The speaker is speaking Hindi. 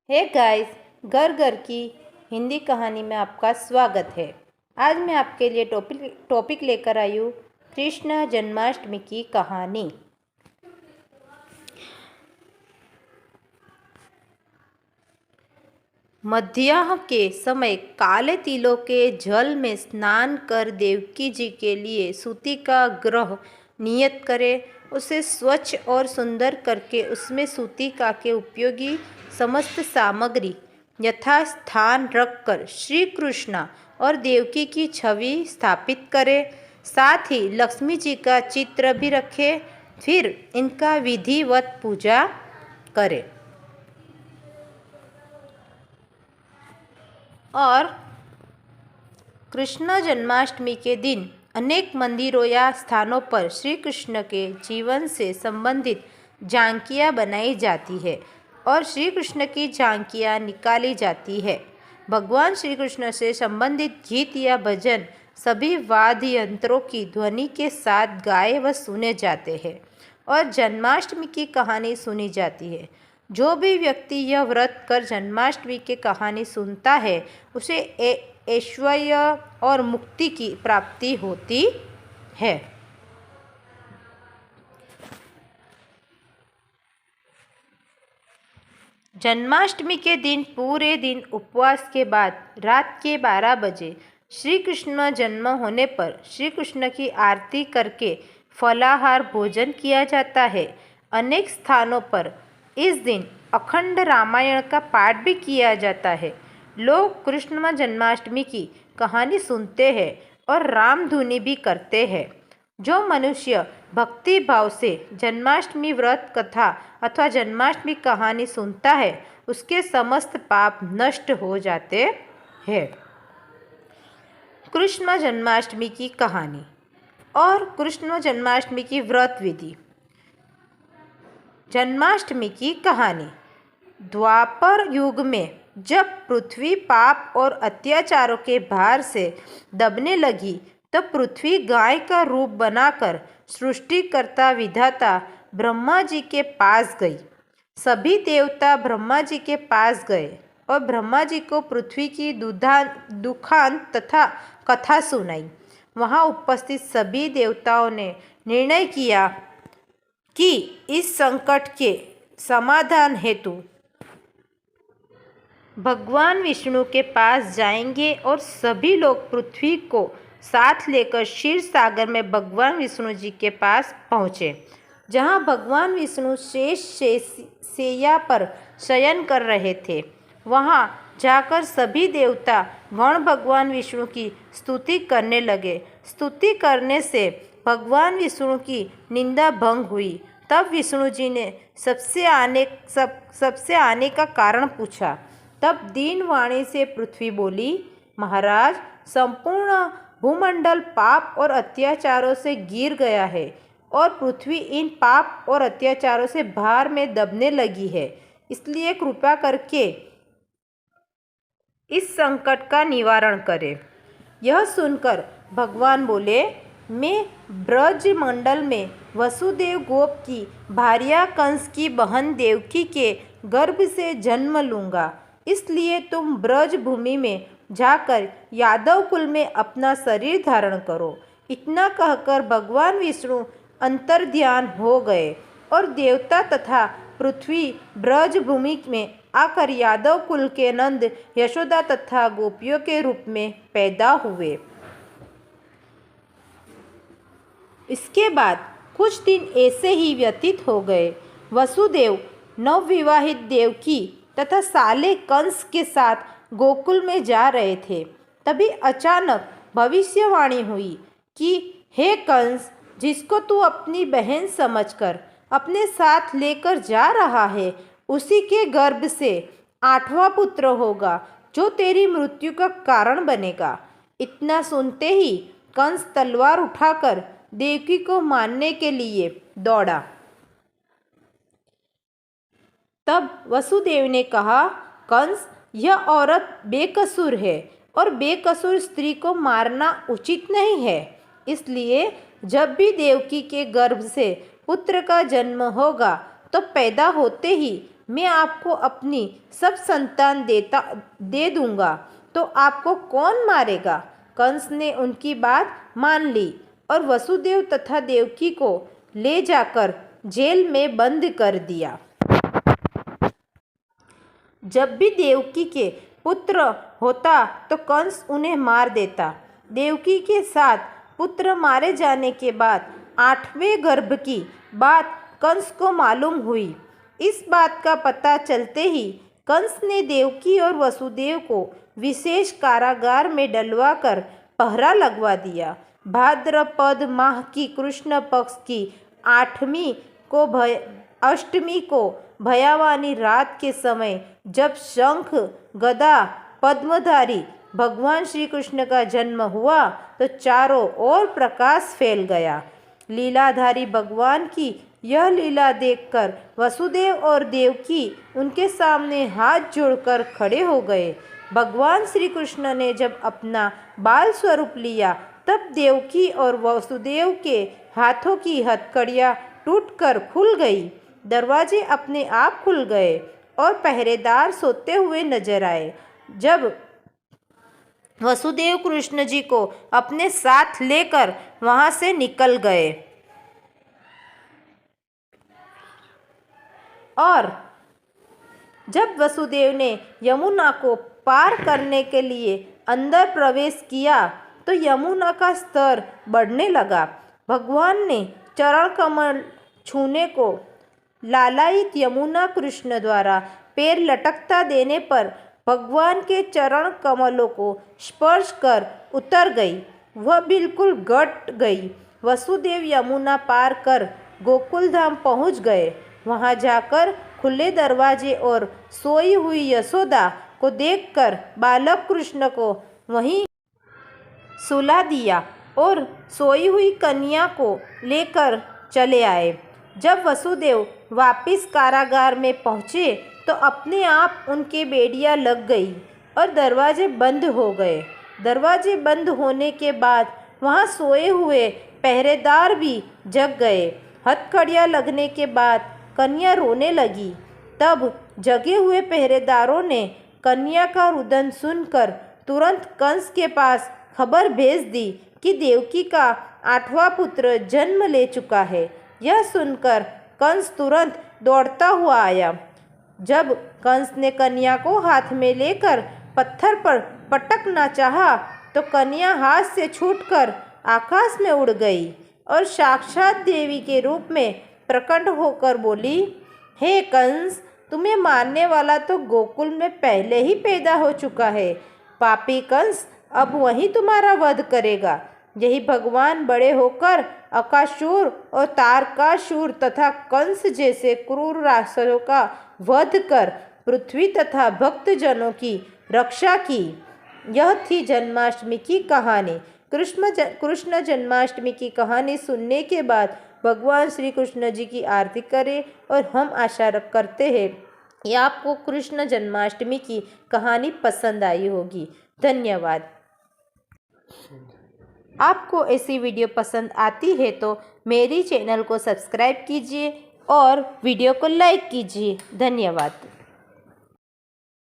हे गाइस, घर घर की हिंदी कहानी में आपका स्वागत है। आज मैं आपके लिए टॉपिक लेकर आई हूँ कृष्ण जन्माष्टमी की कहानी। मध्याह्न के समय काले तिलों के जल में स्नान कर देवकी जी के लिए सूती का ग्रह नियत करें। उसे स्वच्छ और सुंदर करके उसमें सूतिका के उपयोगी समस्त सामग्री यथास्थान रखकर श्री कृष्ण और देवकी की छवि स्थापित करें। साथ ही लक्ष्मी जी का चित्र भी रखें। फिर इनका विधिवत पूजा करें और कृष्ण जन्माष्टमी के दिन अनेक मंदिरों या स्थानों पर श्री कृष्ण के जीवन से संबंधित झांकियाँ बनाई जाती है और श्री कृष्ण की झांकियाँ निकाली जाती है। भगवान श्री कृष्ण से संबंधित गीत या भजन सभी वाद्य यंत्रों की ध्वनि के साथ गाए व सुने जाते हैं और जन्माष्टमी की कहानी सुनी जाती है। जो भी व्यक्ति यह व्रत कर जन्माष्टमी की कहानी सुनता है उसे ऐश्वर्य और मुक्ति की प्राप्ति होती है। जन्माष्टमी के दिन पूरे दिन उपवास के बाद रात के 12 बजे श्री कृष्ण जन्म होने पर श्री कृष्ण की आरती करके फलाहार भोजन किया जाता है। अनेक स्थानों पर इस दिन अखंड रामायण का पाठ भी किया जाता है। लोग कृष्ण जन्माष्टमी की कहानी सुनते हैं और रामधुनी भी करते हैं। जो मनुष्य भक्ति भाव से जन्माष्टमी व्रत कथा अथवा जन्माष्टमी कहानी सुनता है उसके समस्त पाप नष्ट हो जाते हैं। कृष्ण जन्माष्टमी की कहानी और कृष्ण जन्माष्टमी की व्रत विधि। जन्माष्टमी की कहानी। द्वापर युग में जब पृथ्वी पाप और अत्याचारों के भार से दबने लगी तब पृथ्वी गाय का रूप बनाकर सृष्टिकर्ता विधाता ब्रह्मा जी के पास गई। सभी देवता ब्रह्मा जी के पास गए और ब्रह्मा जी को पृथ्वी की दुखांत तथा कथा सुनाई। वहाँ उपस्थित सभी देवताओं ने निर्णय किया कि इस संकट के समाधान हेतु भगवान विष्णु के पास जाएंगे और सभी लोग पृथ्वी को साथ लेकर क्षीर सागर में भगवान विष्णु जी के पास पहुँचे, जहाँ भगवान विष्णु शेष शैया पर शयन कर रहे थे। वहाँ जाकर सभी देवता गण भगवान विष्णु की स्तुति करने लगे। स्तुति करने से भगवान विष्णु की निंदा भंग हुई। तब विष्णु जी ने सबसे आने का कारण पूछा। तब दीन वाणी से पृथ्वी बोली, महाराज, संपूर्ण भूमंडल पाप और अत्याचारों से गिर गया है और पृथ्वी इन पाप और अत्याचारों से भार में दबने लगी है। इसलिए कृपा करके इस संकट का निवारण करें। यह सुनकर भगवान बोले, मैं ब्रज मंडल में वसुदेव गोप की भार्या कंस की बहन देवकी के गर्भ से जन्म लूँगा। इसलिए तुम ब्रज भूमि में जाकर यादव कुल में अपना शरीर धारण करो। इतना कहकर भगवान विष्णु अंतर्ध्यान हो गए और देवता तथा पृथ्वी ब्रज भूमि में आकर यादव कुल के नंद यशोदा तथा गोपियों के रूप में पैदा हुए। इसके बाद कुछ दिन ऐसे ही व्यतीत हो गए। वसुदेव नवविवाहित देवकी तथा साले कंस के साथ गोकुल में जा रहे थे। तभी अचानक भविष्यवाणी हुई कि हे कंस, जिसको तू अपनी बहन समझकर अपने साथ लेकर जा रहा है उसी के गर्भ से 8वां पुत्र होगा जो तेरी मृत्यु का कारण बनेगा। इतना सुनते ही कंस तलवार उठाकर देवकी को मारने के लिए दौड़ा। तब वसुदेव ने कहा, कंस, यह औरत बेकसूर है और बेकसूर स्त्री को मारना उचित नहीं है। इसलिए जब भी देवकी के गर्भ से पुत्र का जन्म होगा तो पैदा होते ही मैं आपको अपनी सब संतान दे दूंगा तो आपको कौन मारेगा। कंस ने उनकी बात मान ली और वसुदेव तथा देवकी को ले जाकर जेल में बंद कर दिया। जब भी देवकी के पुत्र होता तो कंस उन्हें मार देता। देवकी के 7 पुत्र मारे जाने के बाद 8वें गर्भ की बात कंस को मालूम हुई। इस बात का पता चलते ही कंस ने देवकी और वसुदेव को विशेष कारागार में डलवा कर पहरा लगवा दिया। भाद्रपद माह की कृष्ण पक्ष की 8वीं को भयावानी रात के समय जब शंख गदा पद्मधारी भगवान श्री कृष्ण का जन्म हुआ तो चारों ओर प्रकाश फैल गया। लीलाधारी भगवान की यह लीला देखकर वसुदेव और देवकी उनके सामने हाथ जोड़कर खड़े हो गए। भगवान श्री कृष्ण ने जब अपना बाल स्वरूप लिया तब देवकी और वसुदेव के हाथों की हथकड़ियाँ टूटकर खुल गई। दरवाजे अपने आप खुल गए और पहरेदार सोते हुए नजर आए। जब वसुदेव कृष्ण जी को अपने साथ लेकर वहां से निकल गए और जब वसुदेव ने यमुना को पार करने के लिए अंदर प्रवेश किया तो यमुना का स्तर बढ़ने लगा। भगवान ने चरण कमल छूने को लालायित यमुना कृष्ण द्वारा पैर लटकता देने पर भगवान के चरण कमलों को स्पर्श कर उतर गई। वह बिल्कुल घट गई। वसुदेव यमुना पार कर गोकुल धाम पहुँच गए। वहां जाकर खुले दरवाजे और सोई हुई यशोदा को देखकर बालक कृष्ण को वहीं सुला दिया और सोई हुई कन्या को लेकर चले आए। जब वसुदेव वापिस कारागार में पहुँचे तो अपने आप उनके बेड़ियाँ लग गई और दरवाजे बंद हो गए। दरवाजे बंद होने के बाद वहाँ सोए हुए पहरेदार भी जग गए। हथकड़ियाँ लगने के बाद कन्या रोने लगी। तब जगे हुए पहरेदारों ने कन्या का रुदन सुनकर तुरंत कंस के पास खबर भेज दी कि देवकी का 8वां पुत्र जन्म ले चुका है। यह सुनकर कंस तुरंत दौड़ता हुआ आया। जब कंस ने कन्या को हाथ में लेकर पत्थर पर पटकना चाहा तो कन्या हाथ से छूटकर आकाश में उड़ गई और साक्षात देवी के रूप में प्रकट होकर बोली, हे कंस, तुम्हें मारने वाला तो गोकुल में पहले ही पैदा हो चुका है। पापी कंस अब वही तुम्हारा वध करेगा। यही भगवान बड़े होकर अकासुर और तारकासुर तथा कंस जैसे क्रूर राक्षसों का वध कर पृथ्वी तथा भक्तजनों की रक्षा की। यह थी जन्माष्टमी की कहानी। कृष्ण जन्माष्टमी की कहानी सुनने के बाद भगवान श्री कृष्ण जी की आरती करें और हम आशा करते हैं कि आपको कृष्ण जन्माष्टमी की कहानी पसंद आई होगी। धन्यवाद। आपको ऐसी वीडियो पसंद आती है तो मेरी चैनल को सब्सक्राइब कीजिए और वीडियो को लाइक कीजिए। धन्यवाद।